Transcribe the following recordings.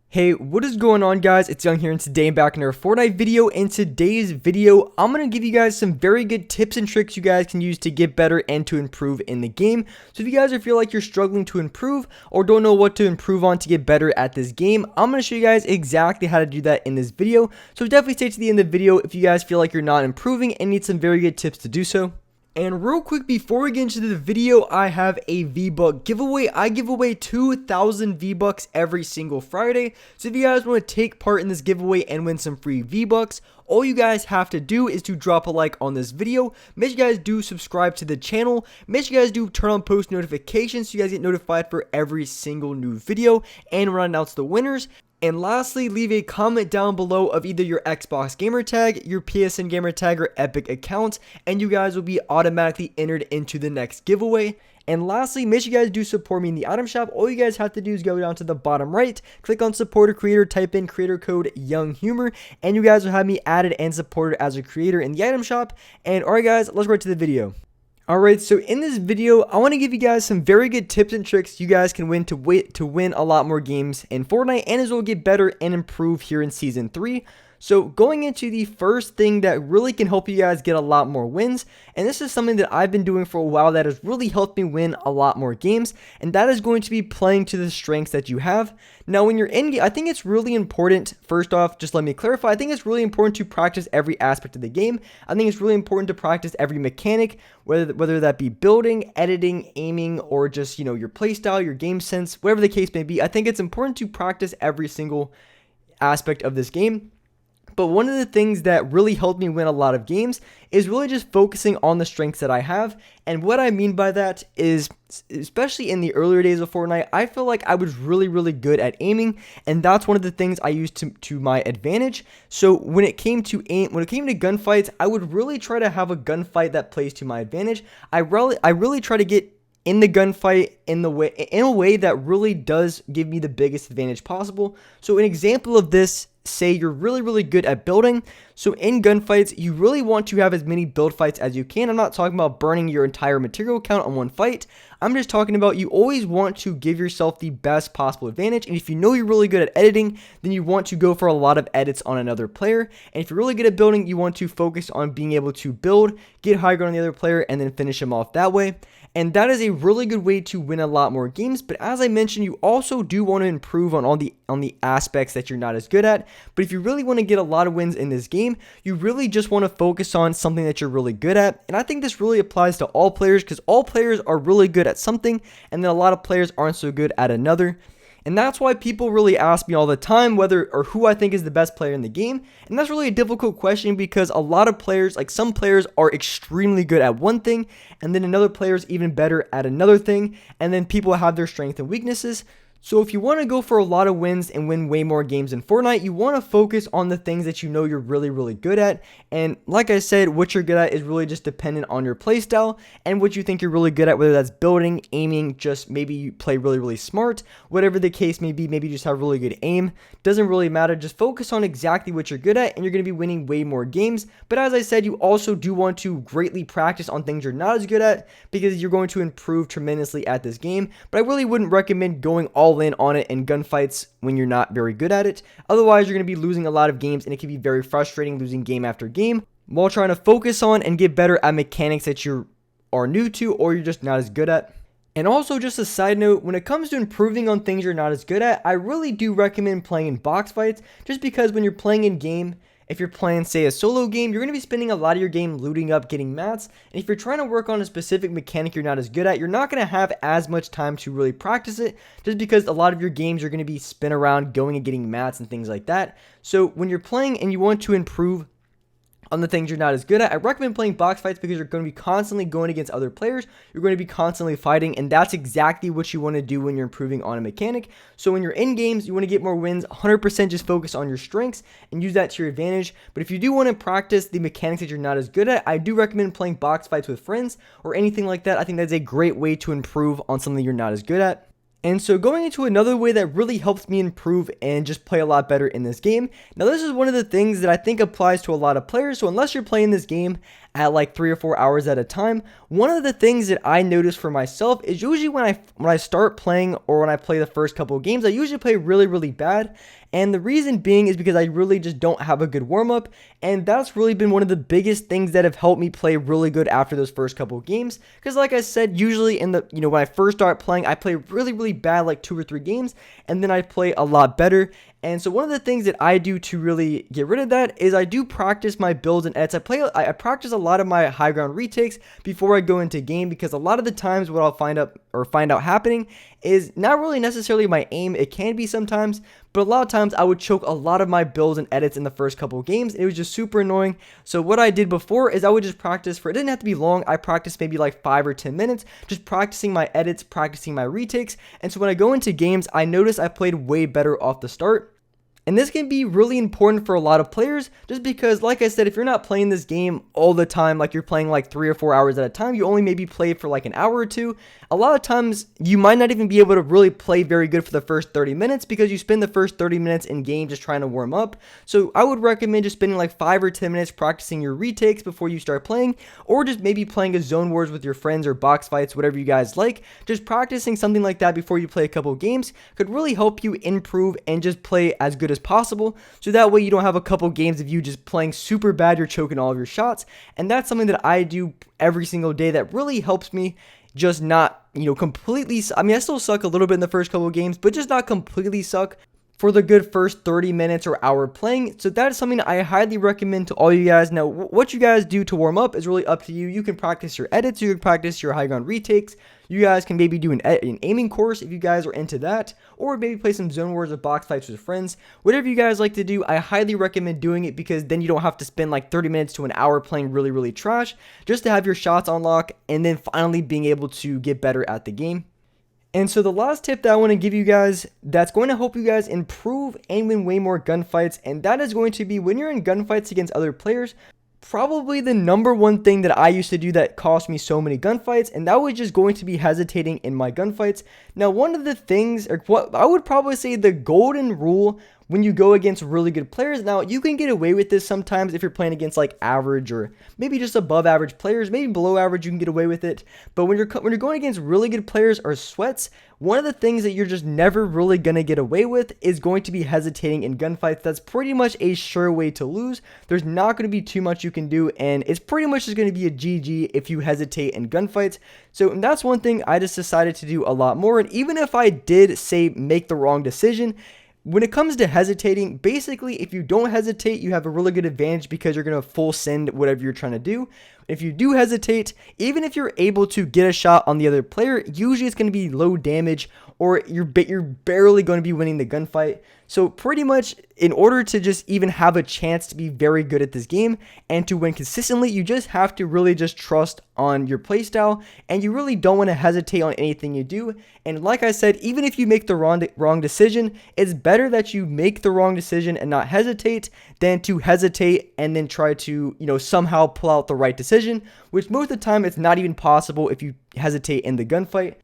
Hey, what is going on, guys? It's Young here, and today I'm back in our Fortnite video. In today's video, I'm going to give you guys some very good tips and tricks you guys can use to get better and to improve in the game. So if you guys feel like you're struggling to improve or don't know what to improve on to get better at this game, I'm going to show you guys exactly how to do that in this video. So definitely stay to the end of the video if you guys feel like you're not improving and need some very good tips to do so. And real quick, before we get into the video, I have a V-Buck giveaway. I give away 2,000 V-Bucks every single Friday. So if you guys want to take part in this giveaway and win some free V-Bucks, all you guys have to do is to drop a like on this video. Make sure you guys do subscribe to the channel. Make sure you guys do turn on post notifications so you guys get notified for every single new video and when I announce the winners. And lastly, leave a comment down below of either your Xbox gamer tag, your PSN gamer tag, or Epic account, and you guys will be automatically entered into the next giveaway. And lastly, make sure you guys do support me in the item shop. All you guys have to do is go down to the bottom right, click on support a creator, type in creator code YoungHumor, and you guys will have me added and supported as a creator in the item shop. And alright guys, let's get to the video. Alright, so in this video, I want to give you guys some very good tips and tricks you guys can win to win a lot more games in Fortnite, and as well get better and improve here in Season 3. So going into the first thing that really can help you guys get a lot more wins, and this is something that I've been doing for a while that has really helped me win a lot more games, and that is going to be playing to the strengths that you have. Now when you're in game, I think it's really important, first off, just let me clarify, I think it's really important to practice every aspect of the game. I think it's really important to practice every mechanic, whether that be building, editing, aiming, or just, your playstyle, your game sense, whatever the case may be. I think it's important to practice every single aspect of this game. But one of the things that really helped me win a lot of games is really just focusing on the strengths that I have. And what I mean by that is, especially in the earlier days of Fortnite, I feel like I was really good at aiming, and that's one of the things I used to my advantage. So when it came to gunfights, I would really try to have a gunfight that plays to my advantage. I really try to get in the gunfight in a way that really does give me the biggest advantage possible. So an example of this, say you're really good at building. So in gunfights, you really want to have as many build fights as you can. I'm not talking about burning your entire material count on one fight. I'm just talking about you always want to give yourself the best possible advantage. And if you know you're really good at editing, then you want to go for a lot of edits on another player. And if you're really good at building, you want to focus on being able to build, get high ground on the other player, and then finish him off that way. And that is a really good way to win a lot more games. But as I mentioned, you also do want to improve on all the aspects that you're not as good at. But if you really want to get a lot of wins in this game, you really just want to focus on something that you're really good at. And I think this really applies to all players, because all players are really good at something, and then a lot of players aren't so good at another. And that's why people really ask me all the time whether or who I think is the best player in the game. And that's really a difficult question, because a lot of players, like some players, are extremely good at one thing, and then another player is even better at another thing, and then people have their strengths and weaknesses. So if you want to go for a lot of wins and win way more games in Fortnite, you want to focus on the things that you know you're really good at. And like I said, what you're good at is really just dependent on your playstyle and what you think you're really good at, whether that's building, aiming, just maybe you play really smart, whatever the case may be, maybe you just have really good aim. Doesn't really matter, just focus on exactly what you're good at and you're going to be winning way more games. But as I said, you also do want to greatly practice on things you're not as good at, because you're going to improve tremendously at this game. But I really wouldn't recommend going all in on it in gunfights when you're not very good at it. Otherwise, you're going to be losing a lot of games, and it can be very frustrating losing game after game while trying to focus on and get better at mechanics that you are new to or you're just not as good at. And also, just a side note, when it comes to improving on things you're not as good at, I really do recommend playing in box fights, just because when you're playing in game, if you're playing, say, a solo game, you're going to be spending a lot of your game looting up, getting mats. And if you're trying to work on a specific mechanic you're not as good at, you're not going to have as much time to really practice it, just because a lot of your games are going to be spin around going and getting mats and things like that. So when you're playing and you want to improve on the things you're not as good at, I recommend playing box fights, because you're going to be constantly going against other players. You're going to be constantly fighting, and that's exactly what you want to do when you're improving on a mechanic. So when you're in games, you want to get more wins, 100% just focus on your strengths and use that to your advantage. But if you do want to practice the mechanics that you're not as good at, I do recommend playing box fights with friends or anything like that. I think that's a great way to improve on something you're not as good at. And so going into another way that really helps me improve and just play a lot better in this game. Now this is one of the things that I think applies to a lot of players. So unless you're playing this game at like 3 or 4 hours at a time. One of the things that I notice for myself is usually when I start playing or when I play the first couple of games, I usually play really bad. And the reason being is because I really just don't have a good warm-up, and that's really been one of the biggest things that have helped me play really good after those first couple of games. Because like I said, usually in the, when I first start playing, I play really bad, like 2 or 3 games, and then I play a lot better. And so one of the things that I do to really get rid of that is I do practice my builds and edits. I practice a lot of my high ground retakes before I go into game, because a lot of the times what I'll find out happening is not really necessarily my aim. It can be sometimes, but a lot of times I would choke a lot of my builds and edits in the first couple of games. It was just super annoying. So what I did before is I would just practice it didn't have to be long. I practiced maybe like 5 or 10 minutes, just practicing my edits, practicing my retakes. And so when I go into games, I notice I played way better off the start. And this can be really important for a lot of players, just because, like I said, if you're not playing this game all the time, like you're playing like 3 or 4 hours at a time, you only maybe play for like an hour or two. A lot of times you might not even be able to really play very good for the first 30 minutes because you spend the first 30 minutes in game just trying to warm up. So I would recommend just spending like 5 or 10 minutes practicing your retakes before you start playing, or just maybe playing a zone wars with your friends or box fights, whatever you guys like. Just practicing something like that before you play a couple games could really help you improve and just play as good as possible, so that way you don't have a couple games of you just playing super bad, you're choking all of your shots. And that's something that I do every single day that really helps me just not, completely, I still suck a little bit in the first couple of games, but just not completely suck for the good first 30 minutes or hour playing. So that is something I highly recommend to all you guys. Now, what you guys do to warm up is really up to you. You can practice your edits, you can practice your high ground retakes. You guys can maybe do an aiming course if you guys are into that, or maybe play some zone wars or box fights with friends. Whatever you guys like to do, I highly recommend doing it, because then you don't have to spend like 30 minutes to an hour playing really trash just to have your shots on lock and then finally being able to get better at the game. And so the last tip that I want to give you guys that's going to help you guys improve and win way more gunfights, and that is going to be when you're in gunfights against other players, probably the number one thing that I used to do that cost me so many gunfights, and that was just going to be hesitating in my gunfights. Now, one of the things, or what I would probably say the golden rule when you go against really good players, now you can get away with this sometimes if you're playing against like average or maybe just above average players, maybe below average you can get away with it. But when you're going against really good players or sweats, one of the things that you're just never really going to get away with is going to be hesitating in gunfights. That's pretty much a sure way to lose. There's not going to be too much you can do, and it's pretty much just going to be a GG if you hesitate in gunfights. So that's one thing I just decided to do a lot more. And even if I did say make the wrong decision, when it comes to hesitating, basically, if you don't hesitate, you have a really good advantage because you're going to full send whatever you're trying to do. If you do hesitate, even if you're able to get a shot on the other player, usually it's going to be low damage, or you're barely going to be winning the gunfight. So pretty much, in order to just even have a chance to be very good at this game and to win consistently, you just have to really just trust on your playstyle, and you really don't want to hesitate on anything you do. And like I said, even if you make the wrong decision, it's better that you make the wrong decision and not hesitate than to hesitate and then try to, somehow pull out the right decision, which most of the time it's not even possible if you hesitate in the gunfight.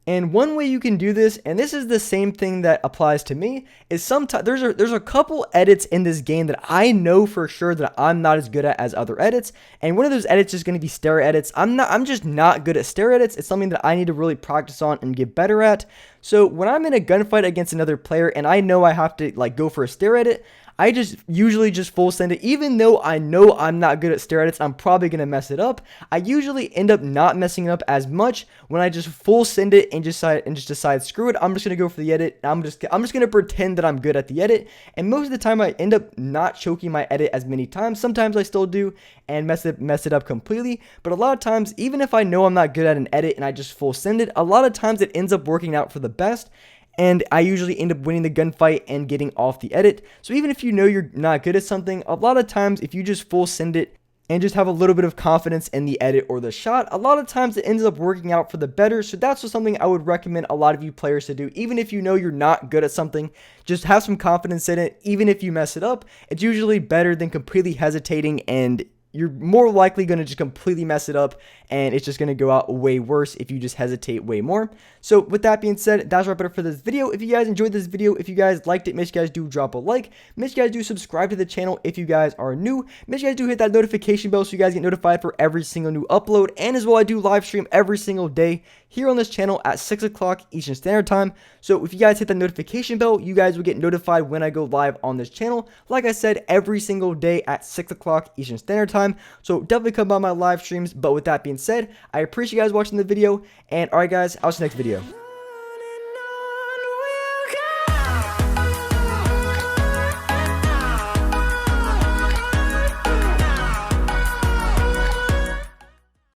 And one way you can do this, and this is the same thing that applies to me, is sometimes there's a couple edits in this game that I know for sure that I'm not as good at as other edits. And one of those edits is going to be stare edits. I'm just not good at stare edits. It's something that I need to really practice on and get better at. So when I'm in a gunfight against another player and I know I have to go for a stare edit, I just usually just full send it. Even though I know I'm not good at stare edits, I'm probably going to mess it up. I usually end up not messing it up as much when I just full send it and just decide, screw it, I'm just going to go for the edit. I'm just going to pretend that I'm good at the edit. And most of the time I end up not choking my edit as many times. Sometimes I still do and mess it up completely. But a lot of times, even if I know I'm not good at an edit and I just full send it, a lot of times it ends up working out for the best. And I usually end up winning the gunfight and getting off the edit. So even if you know you're not good at something, a lot of times if you just full send it and just have a little bit of confidence in the edit or the shot, a lot of times it ends up working out for the better. So that's just something I would recommend a lot of you players to do. Even if you know you're not good at something, just have some confidence in it. Even if you mess it up, it's usually better than completely hesitating and you're more likely going to just completely mess it up, and it's just going to go out way worse if you just hesitate way more. So with that being said, that's wrap it up for this video. If you guys enjoyed this video, if you guys liked it, make sure you guys do drop a like. Make sure you guys do subscribe to the channel if you guys are new. Make sure you guys do hit that notification bell so you guys get notified for every single new upload. And as well, I do live stream every single day here on this channel at 6 o'clock Eastern Standard Time. So if you guys hit that notification bell, you guys will get notified when I go live on this channel. Like I said, every single day at 6 o'clock Eastern Standard Time. So definitely come by my live streams. But with that being said, I appreciate you guys watching the video. And alright guys, I'll see you next video.